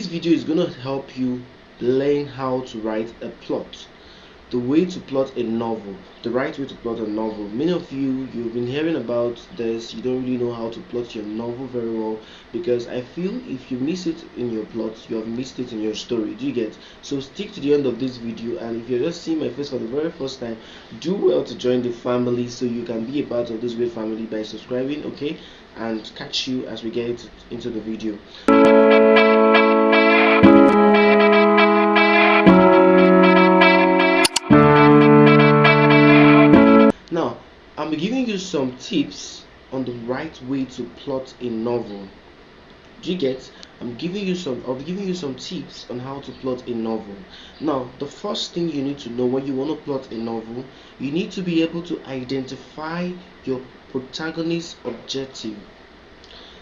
video is going to help you learn how to write a plot, the way to plot a novel, the right way to plot a novel. Many of you've been hearing about this. You don't really know how to plot your novel very well, because I feel if you miss it in your plot, you have missed it in your story. Do you get? So stick to the end of this video, and if you're just seeing my face for the very first time, do well to join the family so you can be a part of this great family by subscribing, okay? And catch you as we get into the video. Now, I'm giving you some tips on the right way to plot a novel. Do you get? I'll be giving you some tips on how to plot a novel. Now, the first thing you need to know when you want to plot a novel, you need to be able to identify your protagonist's objective.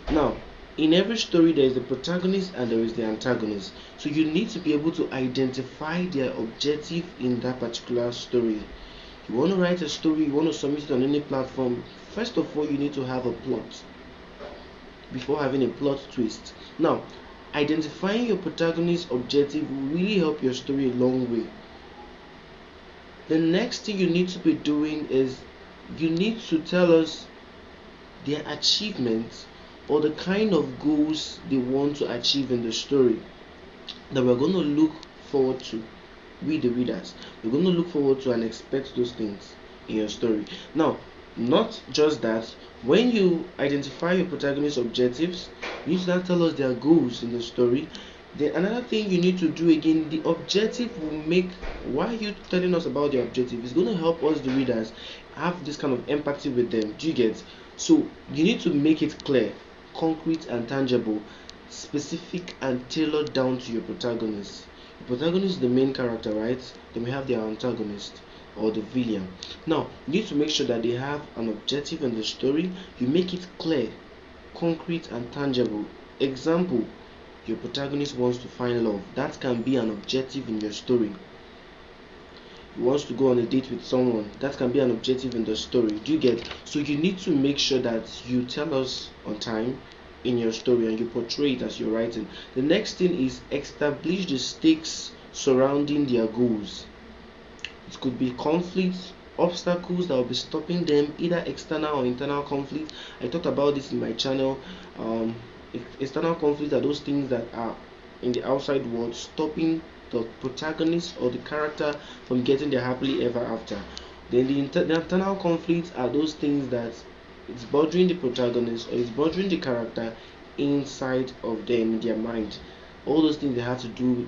Now, in every story there is the protagonist and there is the antagonist. So you need to be able to identify their objective in that particular story. You want to write a story, you want to submit it on any platform, first of all you need to have a plot before having a plot twist. Now, identifying your protagonist's objective will really help your story a long way. The next thing you need to be doing is you need to tell us their achievements or the kind of goals they want to achieve in the story that we're going to look forward to. We the readers, we're going to look forward to and expect those things in your story. Now, not just that, when you identify your protagonist's objectives, you need to now tell us their goals in the story. Then another thing you need to do again, the objective will make, why are you telling us about the objective? It's going to help us the readers have this kind of empathy with them. Do you get? So you need to make it clear, concrete and tangible, specific and tailored down to your protagonist. The protagonist is the main character, right? Then we have their antagonist or the villain. Now, you need to make sure that they have an objective in the story. You make it clear, concrete and tangible. Example, your protagonist wants to find love. That can be an objective in your story. He wants to go on a date with someone. That can be an objective in the story. Do you get? So you need to make sure that you tell us on time in your story and you portray it as you're writing. The next thing is establish the stakes surrounding their goals. It could be conflicts, obstacles that will be stopping them, either external or internal conflict. I talked about this in my channel. External conflicts are those things that are in the outside world stopping the protagonist or the character from getting their happily ever after. Then the internal conflicts are those things that it's bothering the protagonist or it's bothering the character inside of them, in their mind. All those things they have to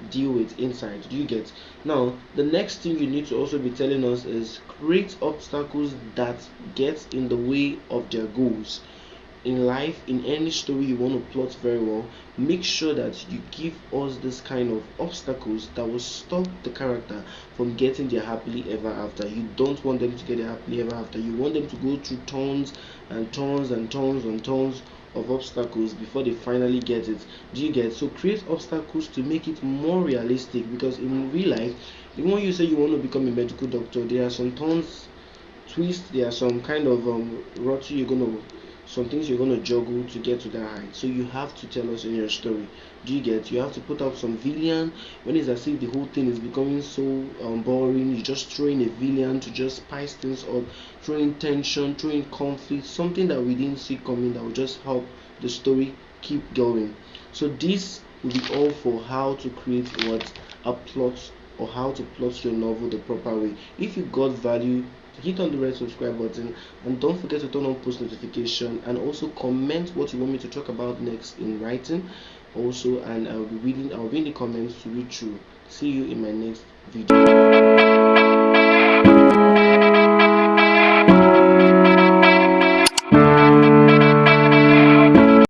deal with inside. Do you get? Now, the next thing you need to also be telling us is create obstacles that get in the way of their goals. In life, in any story you want to plot very well, make sure that you give us this kind of obstacles that will stop the character from getting their happily ever after. You don't want them to get their happily ever after. You want them to go through tons and tons and tons and tons of obstacles before they finally get it. Do you get? So create obstacles to make it more realistic, because in real life, even when you say you want to become a medical doctor, there are some twists, there are some kind of some things you're going to juggle to get to that height. So you have to tell us in your story. Do you get? You have to put up some villain when it's as if the whole thing is becoming so boring. You just throw in a villain to just spice things up, throw in tension, throw in conflict, something that we didn't see coming that will just help the story keep going. So this will be all for how to create a plot, or how to plot your novel the proper way. If you got value, hit on the red subscribe button, and don't forget to turn on post notification, and also comment what you want me to talk about next in writing also, and I'll be in the comments to read through. See you in my next video.